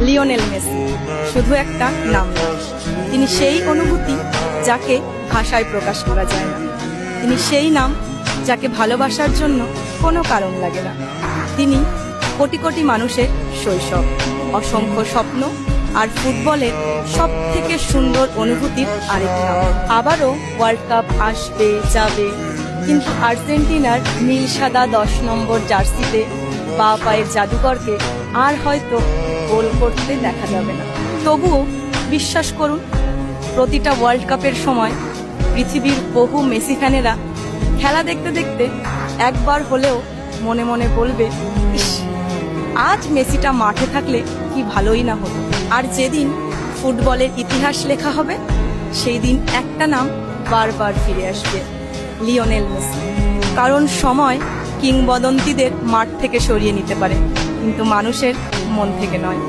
Lionel Messi শুধু একটা নাম নয়, তিনি সেই অনুভূতি যাকে ভাষায় প্রকাশ করা যায় না। তিনি সেই নাম যাকে ভালোবাসার জন্য কোনো কারণ লাগে না। তিনি কোটি কোটি মানুষের শৈশব, অসংখ্য স্বপ্ন আর ফুটবলের সব থেকে সুন্দর অনুভূতির আরেক নাম। আবারও ওয়ার্ল্ড কাপ আসবে যাবে, কিন্তু আর্জেন্টিনার নীল সাদা 10 নম্বর জার্সিতে বা পায়ের জাদুকরকে আর হয়তো গোল করতে দেখা যাবে না। তবুও বিশ্বাস করুন, প্রতিটা ওয়ার্ল্ড কাপের সময় পৃথিবীর বহু মেসি ফ্যানেরা খেলা দেখতে দেখতে একবার হলেও মনে মনে বলবে, ইস, আজ মেসিটা মাঠে থাকলে কি ভালোই না হতো। আর যেদিন ফুটবলের ইতিহাস লেখা হবে, সেই দিন একটা নাম বারবার ফিরে আসবে, লিওনেল মেসি। কারণ সময় কিংবদন্তিদের মাঠ থেকে সরিয়ে নিতে পারে, কিন্তু মানুষের মন থেকে নয়।